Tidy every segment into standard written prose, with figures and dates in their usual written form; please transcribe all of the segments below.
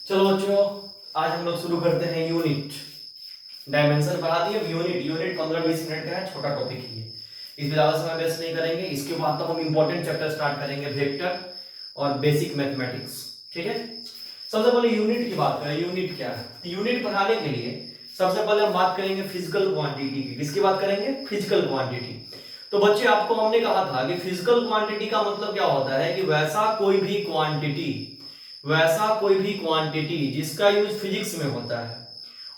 चलो बच्चों, आज हम लोग शुरू करते हैं यूनिट। डायमेंशन पढ़ा दिए। यूनिट 15-20 मिनट का है, छोटा टॉपिक ही है, इसमें ज्यादा समय वेस्ट नहीं करेंगे। इसके बाद तो हम इंपॉर्टेंट चैप्टर स्टार्ट करेंगे, वेक्टर और बेसिक मैथमेटिक्स। ठीक है, सबसे पहले यूनिट की बात करें। यूनिट क्या है? तो यूनिट पढ़ाने के लिए सबसे पहले हम बात करेंगे फिजिकल क्वांटिटी की। किसकी बात करेंगे? Physical quantity. तो बच्चे, आपको हमने कहा था कि फिजिकल क्वांटिटी का मतलब क्या होता है कि वैसा कोई भी क्वांटिटी जिसका यूज फिजिक्स में होता है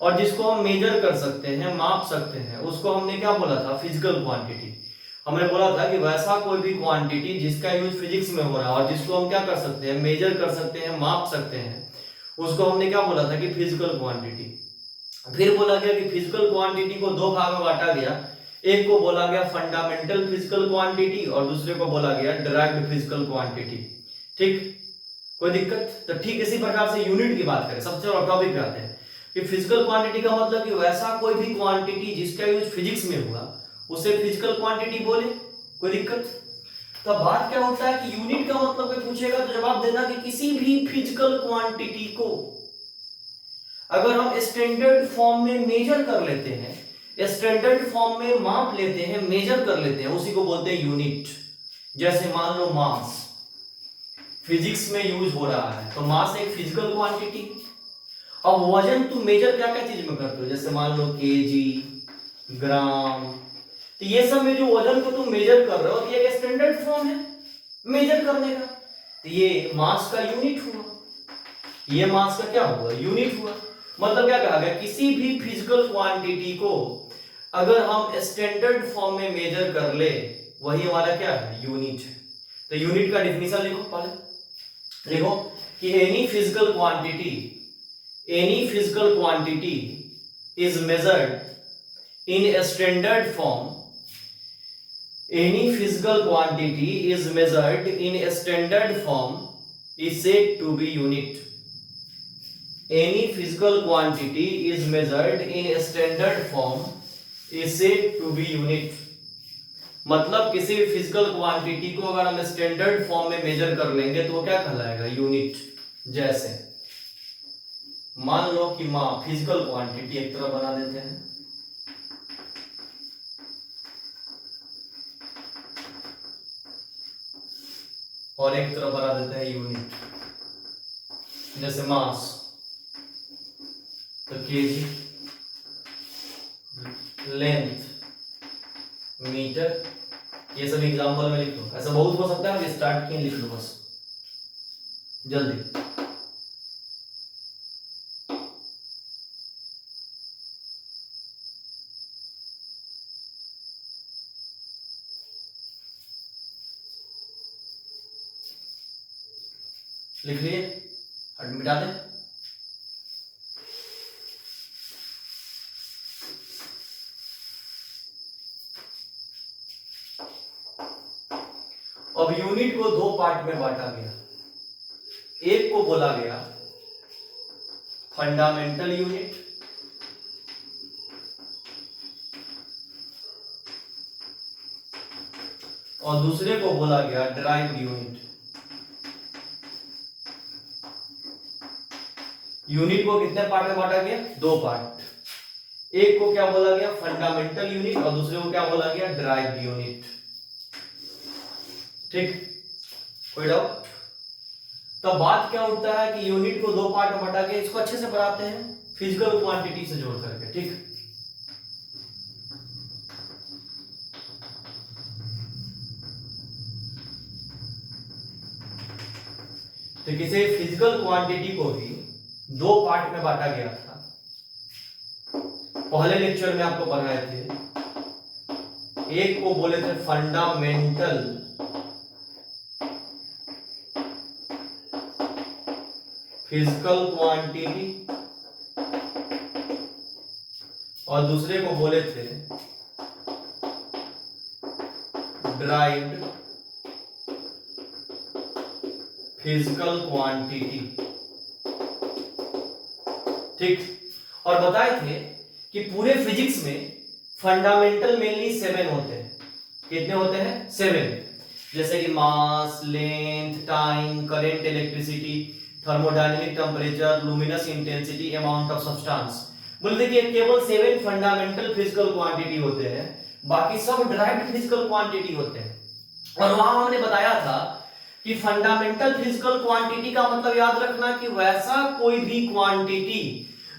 और जिसको हम मेजर कर सकते हैं, माप सकते हैं, उसको हमने क्या बोला था? Physical quantity. हमने बोला था कि वैसा कोई भी क्वांटिटी जिसका यूज फिजिक्स में हो रहा है और जिसको हम क्या कर सकते हैं? मेजर कर सकते हैं, माप सकते हैं, उसको हमने क्या बोला था? कि फिजिकल क्वांटिटी। फिर बोला गया कि फिजिकल क्वांटिटी को दो भाग में बांटा गया। एक को बोला गया फंडामेंटल फिजिकल क्वांटिटी और दूसरे को बोला गया डिराइव्ड फिजिकल क्वांटिटी। ठीक, कोई दिक्कत? तो ठीक इसी प्रकार से यूनिट की बात करें, सबसे बड़ा टॉपिक पे आते हैं कि फिजिकल क्वांटिटी का मतलब कि वैसा कोई भी क्वांटिटी जिसका यूज फिजिक्स में हुआ उसे फिजिकल क्वांटिटी बोले। कोई दिक्कत? तो बात क्या होता है कि यूनिट का मतलब कोई पूछेगा तो जवाब देना कि किसी भी फिजिकल क्वांटिटी को अगर हम स्टैंडर्ड फॉर्म में मेजर कर लेते हैं, स्टैंडर्ड फॉर्म में माप लेते हैं, मेजर कर लेते हैं, उसी को बोलते हैं यूनिट। जैसे मान लो मास फिजिक्स में यूज हो रहा है, तो मास एक फिजिकल क्वांटिटी। अब वजन तुम मेजर क्या क्या चीज में करते हो? जैसे मान लो केजी, ग्राम, तो ये सब में जो वजन को तुम मेजर कर रहे हो, तो ये एक स्टैंडर्ड फॉर्म है मेजर करने का, तो ये मास का यूनिट हुआ। ये मास का क्या हुआ? यूनिट हुआ। मतलब क्या कहा गया? किसी भी फिजिकल क्वांटिटी को अगर हम स्टैंडर्ड फॉर्म में मेजर कर ले, वही हमारा क्या है? यूनिट है। तो यूनिट का डिफिनीशन लिखो पहले। देखो कि any physical quantity is measured in a standard form. Any physical quantity is measured in a standard form is said to be unit. Any physical quantity is measured in a standard form is said to be unit. मतलब किसी भी physical quantity को अगर हम standard form में major कर लेंगे तो वो क्या कहलाएगा? यूनिट। जैसे मान लो कि फिजिकल क्वांटिटी एक तरह बना देते हैं, और एक तरह बना देते हैं यूनिट। जैसे मास तो केजी, लेंथ मीटर, ये सब एग्जांपल में लिख लो। ऐसा बहुत हो सकता है, स्टार्ट किए लिख लो बस जल्दी। लिख लिए? हट मिटा दे। अब यूनिट को दो पार्ट में बांटा गया। एक को बोला गया फंडामेंटल यूनिट और दूसरे को बोला गया डिराइव्ड यूनिट। यूनिट को कितने पार्ट में बांटा गया? दो पार्ट। एक को क्या बोला गया? फंडामेंटल यूनिट और दूसरे को क्या बोला गया? Derived unit. ठीक, कोई डाउट? तो बात क्या उठता है कि यूनिट को दो पार्ट में बांटा गया, इसको अच्छे से पढ़ाते हैं फिजिकल क्वांटिटी से जोड़ करके। ठीक, तो किसी फिजिकल क्वांटिटी को भी दो पार्ट में बांटा गया था। पहले लेक्चर में आपको पढ़ाए थे, एक को बोले थे फंडामेंटल फिजिकल क्वांटिटी और दूसरे को बोले थे डिराइव्ड फिजिकल क्वांटिटी। ठीक, और बताए थे कि पूरे फिजिक्स में फंडामेंटल मेनली 7 होते हैं। कितने होते हैं? 7। जैसे कि mass, length, time, current, electricity, thermodynamic temperature, luminous intensity, amount of substance. बोले देखिए केवल 7 फंडामेंटल फिजिकल क्वांटिटी होते हैं, बाकी सब डायरेक्ट फिजिकल क्वांटिटी होते हैं। और वहां हमने बताया था कि फंडामेंटल फिजिकल क्वांटिटी का मतलब याद रखना कि वैसा कोई भी क्वांटिटी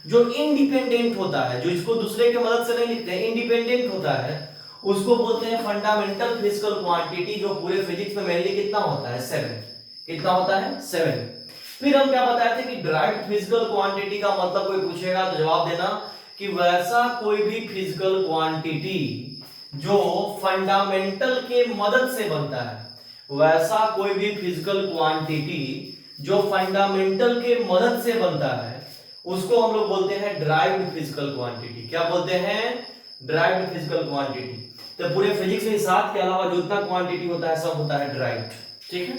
जो इंडिपेंडेंट होता है, जो इसको दूसरे के मदद से नहीं लिखते हैं, इंडिपेंडेंट होता है, उसको बोलते हैं फंडामेंटल फिजिकल क्वांटिटी, जो पूरे फिजिक्स में मेनली कितना होता है 7। कितना होता है 7। फिर हम क्या बताए थे कि डायरेक्ट फिजिकल क्वांटिटी का मतलब कोई पूछेगा तो जवाब देना कि वैसा कोई भी फिजिकल क्वांटिटी जो फंडामेंटल के मदद से बनता है, वैसा कोई भी फिजिकल क्वांटिटी जो फंडामेंटल के मदद से बनता है, उसको हम लोग बोलते हैं ड्राइव्ड फिजिकल क्वांटिटी। क्या बोलते हैं? Derived physical quantity. तो पूरे फिजिक्स में 7 के अलावा जो इतना क्वांटिटी होता है सब होता है ड्राइव्ड। ठीक है,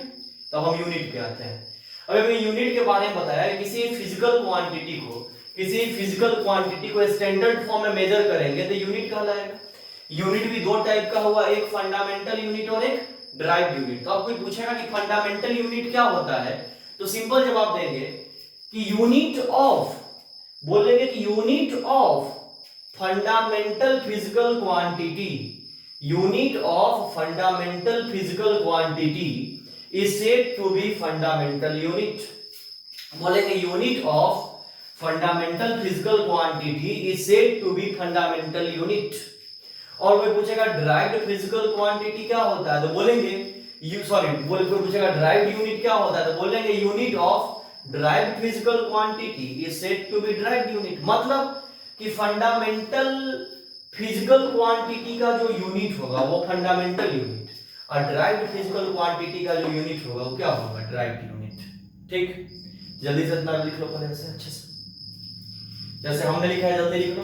तो हम यूनिट पे आते हैं। अभी मैं यूनिट के बारे में बताया, किसी फिजिकल क्वांटिटी को स्टैंडर्ड फॉर्म में मेजर करेंगे तो यूनिट कहलाएगा। यूनिट भी 2 टाइप का हुआ, एक फंडामेंटल यूनिट और एक ड्राइव्ड यूनिट। तो अब कोई पूछेगा कि फंडामेंटल यूनिट क्या होता है, तो सिंपल जवाब देंगे कि यूनिट ऑफ, बोलेंगे कि unit of fundamental physical quantity, unit of fundamental physical quantity is said to be fundamental unit। बोलेंगे unit of fundamental physical quantity is said to be fundamental unit। और कोई पूछेगा ड्राइव्ड फिजिकल क्वांटिटी क्या होता है, तो बोलेंगे कोई पूछेगा ड्राइव्ड यूनिट क्या होता है, तो बोलेंगे unit of derived physical quantity is said to be derived unit. मतलब कि फंडामेंटल फिजिकल क्वांटिटी का जो यूनिट होगा वो फंडामेंटल यूनिट, और ड्राइव्ड फिजिकल क्वांटिटी का जो यूनिट होगा वो क्या होगा? Derived unit. ठीक, जल्दी से इतना लिख लो पहले से अच्छे से, जैसे हमने लिखा है जल्दी लिख लो।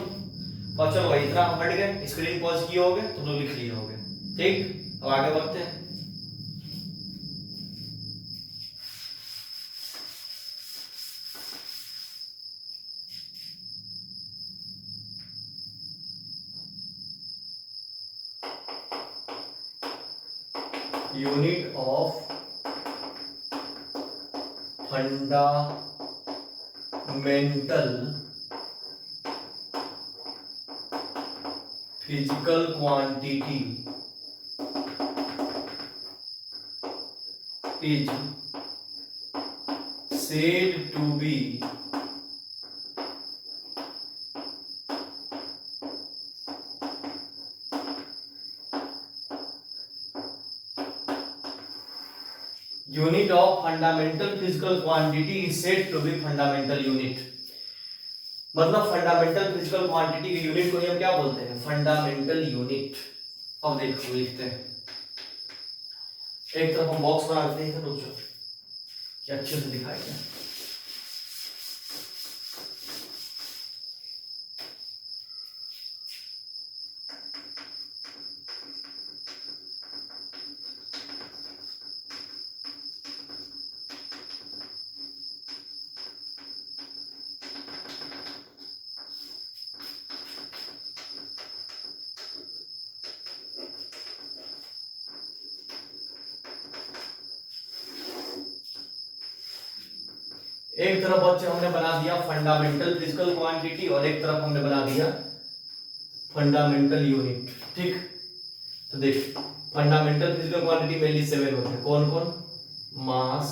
और चलो भाई इतना हम हट गए, स्क्रीन पॉज किए होगे तुम लोग लिख लिए होगे। ठीक, अब आगे बढ़ते हैं। Unit of fundamental physical quantity is said to be unit of fundamental physical quantity is said to be fundamental unit. मतलब फंडामेंटल फिजिकल क्वांटिटी के यूनिट को हम क्या बोलते हैं? Fundamental unit. अब देखो लिखते हैं, एक तरफ हम बॉक्स बना देते हैं, रुक जाओ कि अच्छे से दिखाई दे। एक तरफ बच्चे हमने बना दिया फंडामेंटल फिजिकल क्वांटिटी और एक तरफ हमने बना दिया फंडामेंटल यूनिट। ठीक, तो देख फंडामेंटल फिजिकल क्वांटिटी मेनली 7 होते हैं। कौन कौन? Mass,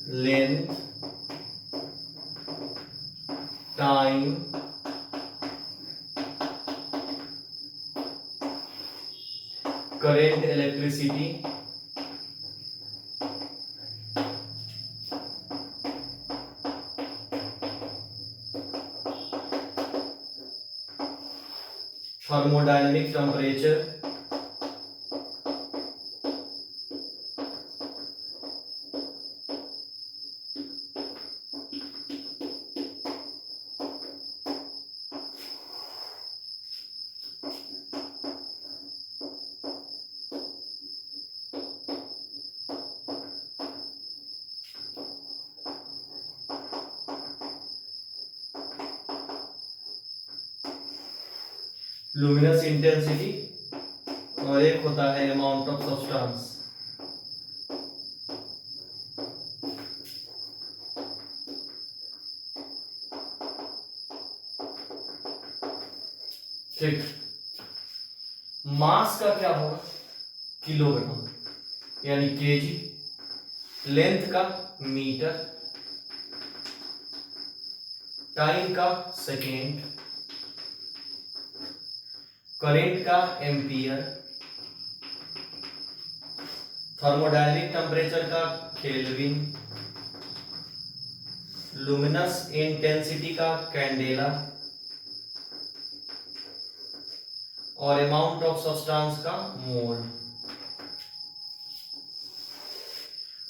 length, time, current, electricity, thermodynamic temperature, luminous intensity, और एक होता है अमाउंट ऑफ सब्सटेंस। ठीक। मास का क्या होगा? किलोग्राम यानी केजी। लेंथ का मीटर। टाइम का सेकेंड। करंट का एम्पियर। थर्मोडायनेमिक टेम्परेचर का केल्विन। लुमिनस इंटेंसिटी का कैंडेला। और अमाउंट ऑफ सब्सटेंस का मोल।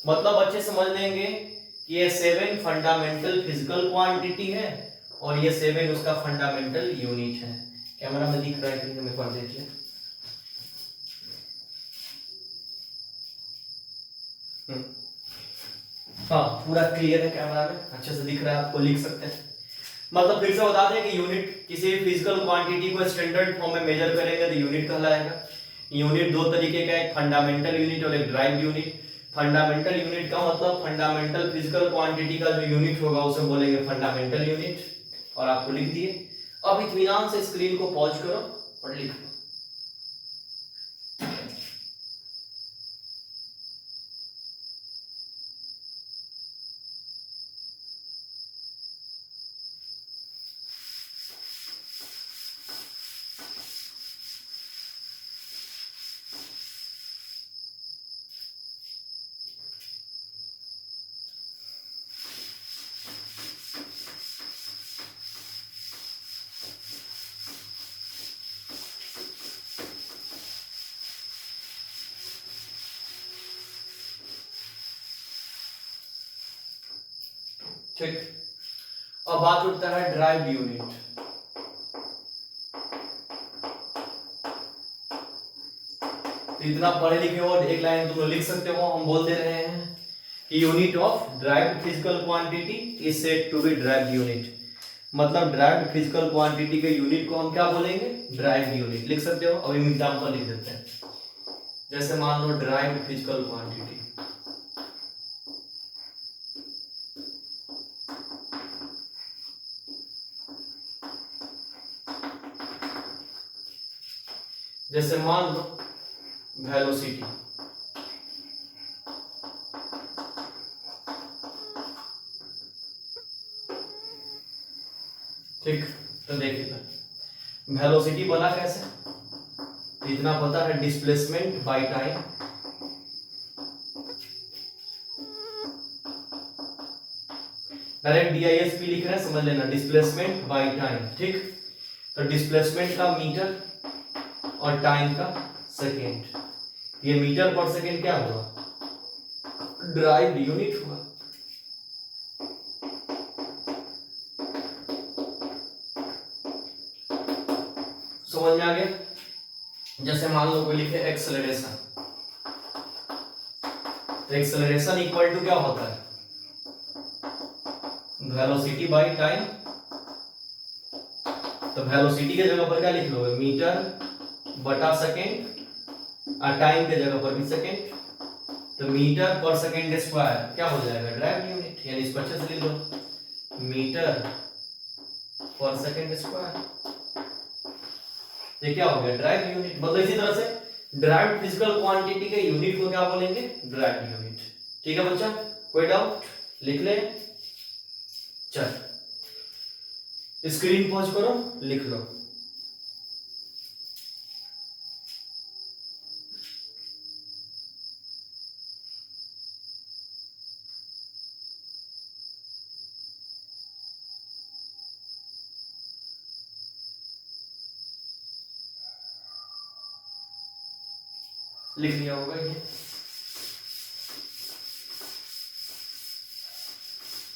मतलब अच्छे समझ लेंगे कि ये 7 फंडामेंटल फिजिकल क्वांटिटी है और ये 7 उसका फंडामेंटल यूनिट है। कैमरा में दिख रहा है कि हमें पढ़ देखिए। हाँ पूरा क्लियर है, कैमरा में अच्छे से दिख रहा है, आपको लिख सकते हैं। मतलब फिर से बता दें कि यूनिट किसी भी फिजिकल क्वांटिटी को स्टैंडर्ड फॉर्म में मेजर करेंगे तो यूनिट कहलाएगा। यूनिट दो तरीके का, एक फंडामेंटल यूनिट और एक ड्राइव्ड यूनिट। फंडामेंटल यूनिट का मतलब फंडामेंटल फिजिकल क्वांटिटी का जो यूनिट होगा उसे बोलेंगे फंडामेंटल यूनिट। और आपको लिख दिए। अब इत्मीनान से स्क्रीन को पॉज करो और लिख लो। ठीक। अब बात उठता है ड्राइव्ड यूनिट। तो इतना पढ़े लिखे हो, एक लाइन तुम लोग लिख सकते हो। हम बोल दे रहे हैं कि unit of derived physical quantity is said to be derived unit. मतलब ड्राइव्ड फिजिकल क्वांटिटी के यूनिट को हम क्या बोलेंगे? ड्राइव्ड यूनिट लिख सकते हो। अब एग्जांपल लिख देते हैं। जैसे मान लो ड्राइव्ड फिजिकल क्वांटिटी, जैसे मान लो वेलोसिटी। ठीक, तो देखिए वेलोसिटी बना कैसे? इतना पता है, displacement by time. Direct DISP लिख रहे हैं, समझ लेना, डिस्प्लेसमेंट बाय टाइम। ठीक, तो डिस्प्लेसमेंट का मीटर और टाइम का सेकेंड। ये मीटर पर सेकेंड क्या हुआ? ड्राइव्ड यूनिट हुआ। समझ में आ गया? जैसे मान लो कोई लिखे एक्सेलरेशन, तो एक्सेलरेशन इक्वल टू क्या होता है? Velocity by time. तो वेलोसिटी के जगह पर क्या लिख लोगे? मीटर बटा सेकेंड, और टाइम के जगह पर भी सेकेंड। तो मीटर पर सेकेंड स्क्वायर क्या हो जाएगा? Derived unit. यानी इसको अच्छे से लिख दो, मीटर पर सेकेंड स्क्वायर। ये क्या हो गया? Derived unit. मतलब इसी तरह से ड्राइव्ड फिजिकल क्वांटिटी के यूनिट को क्या बोलेंगे? Derived unit. ठीक है बच्चा, कोई डाउट? लिख ले। चल स्क्रीन पॉज करो, लिख लो। लिख लिया होगा ये।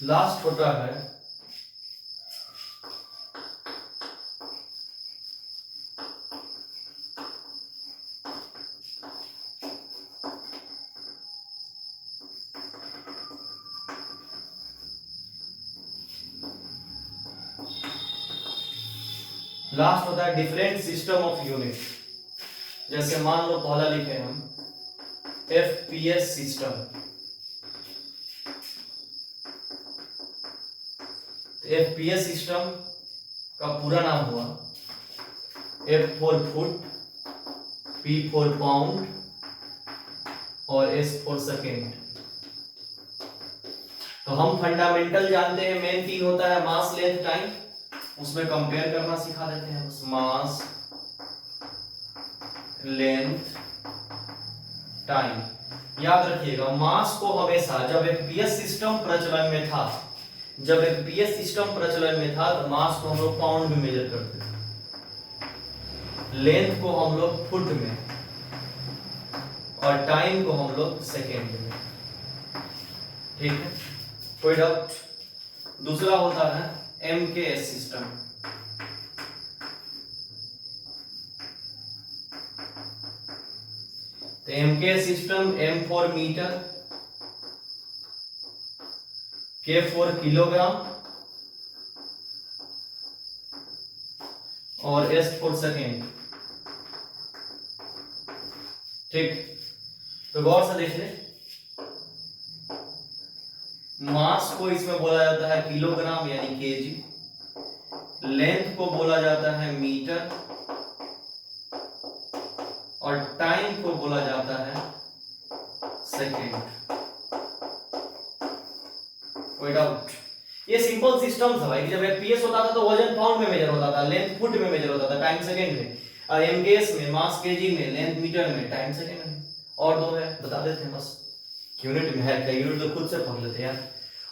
लास्ट होता है डिफरेंट सिस्टम ऑफ यूनिट। जैसे मान लो पहला लिखे हम FPS सिस्टम। FPS सिस्टम का पूरा नाम हुआ F for foot, P for pound और S फॉर सेकेंड। तो हम फंडामेंटल जानते हैं, मेन तीन होता है मास, लेंथ, टाइम। उसमें कंपेयर करना सिखा देते हैं, मास, लेंथ, टाइम। याद रखिएगा, मास को हमेशा जब एफपीएस सिस्टम प्रचलन में था, तो मास को हम लोग पाउंड में मेजर करते थे, लेंथ को हम लोग फुट में और टाइम को हम लोग सेकेंड में। ठीक है, कोई डाउट? दूसरा होता है एमकेएस सिस्टम। तो MKS system, M for metre, K for kilogram और एस फॉर सेकेंड। ठीक, तो गौर से देखिए, मास को इसमें बोला जाता है किलोग्राम यानी केजी, लेंथ को बोला जाता है मीटर और टाइम को बोला जाता है सेकेंड। कोई डाउट? ये सिंपल सिस्टम था भाई, जब एफपीएस होता था तो वजन पाउंड में मेजर होता था, लेंथ फुट में मेजर होता था, टाइम सेकेंड में, और एमकेएस में मास केजी में, लेंथ मीटर में, टाइम सेकेंड में। और दो है, बता देते हैं बस, यूनिट में है क्या, यूनिट तो खुद से पढ़ लेते हैं यार।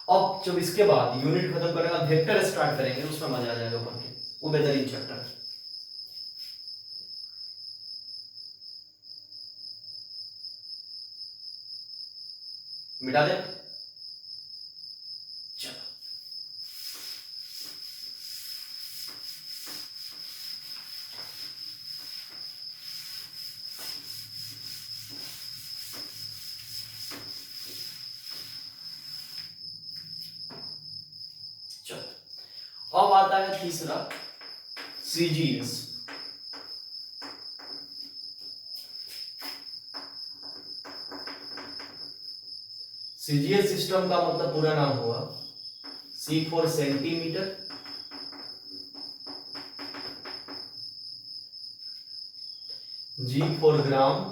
अब जब इसके बाद यूनिट खत्म करेंगे, वेक्टर स्टार्ट करेंगे, उसमें मजा आ जाएगा पढ़ के, वो बेहतरीन चैप्टर है। मिटा दे, चलो अब आता है तीसरा, सीजीएस। सीजीएस सिस्टम का मतलब पूरा नाम हुआ सी फॉर सेंटीमीटर, जी फॉर ग्राम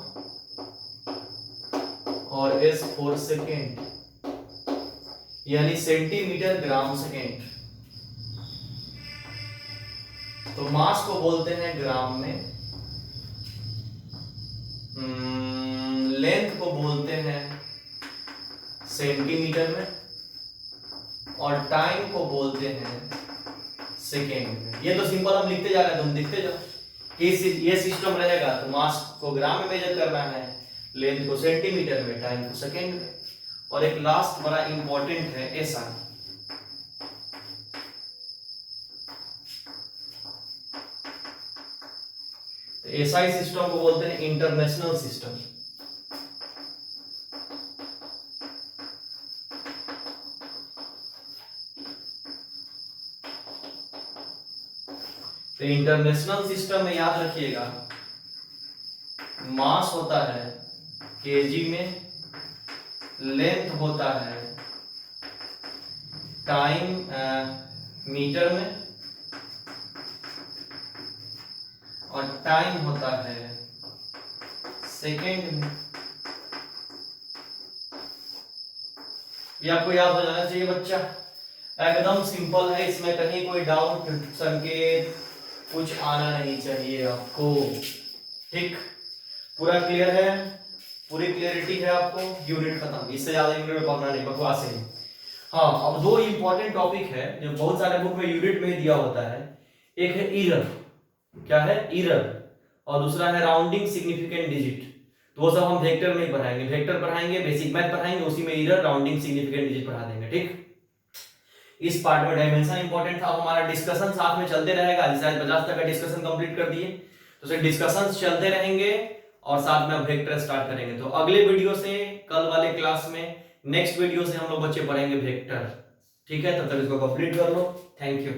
और एस फॉर सेकेंड, यानी सेंटीमीटर, ग्राम, सेकेंड। तो मास को बोलते हैं ग्राम में, लेंथ को बोलते हैं सेंटीमीटर में और टाइम को बोलते हैं सेकेंड में। ये तो सिंपल हम लिखते जा रहे हैं, तुम दिखते जाओ कि ये सिस्टम रहेगा तो मास को ग्राम में मेजर करना है, लेंथ को सेंटीमीटर में, टाइम को सेकेंड में। और एक लास्ट बड़ा इंपॉर्टेंट है एसआई। एसआई सिस्टम को बोलते हैं इंटरनेशनल सिस्टम। तो इंटरनेशनल सिस्टम में याद रखिएगा, मास होता है केजी में, लेंथ होता है टाइम मीटर में और टाइम होता है सेकेंड में। ये आपको याद हो जाना चाहिए बच्चा, एकदम सिंपल है, इसमें कहीं कोई डाउट, संकेत कुछ आना नहीं चाहिए आपको। ठीक, पूरा क्लियर है, पूरी क्लियरिटी है आपको? यूनिट खत्म, इससे ज्यादा यूनिट पढ़ना नहीं, बकवास है। हाँ, अब दो इंपॉर्टेंट टॉपिक है जो बहुत सारे बुक में यूनिट में दिया होता है। एक है इरर, क्या है इरर, और दूसरा है राउंडिंग सिग्निफिकेंट डिजिट। तो वो सब हम वेक्टर में ही पढ़ाएंगे, वेक्टर पढ़ाएंगे, बेसिक मैथ पढ़ाएंगे, उसी में इरर, राउंडिंग सिग्निफिकेंट डिजिट पढ़ा देंगे। ठीक, इस पार्ट में डायमेंशन इंपॉर्टेंट था। हमारा डिस्कशन साथ में चलते रहेगा, जैसे आज 50 तक का डिस्कशन कंप्लीट कर दिए, तो से डिस्कशन चलते रहेंगे और साथ में वेक्टर स्टार्ट करेंगे। तो अगले वीडियो से, कल वाले क्लास में, नेक्स्ट वीडियो से हम लोग बच्चे पढ़ेंगे वेक्टर। ठीक है, तब तक इसको कंप्लीट कर लो। Thank you.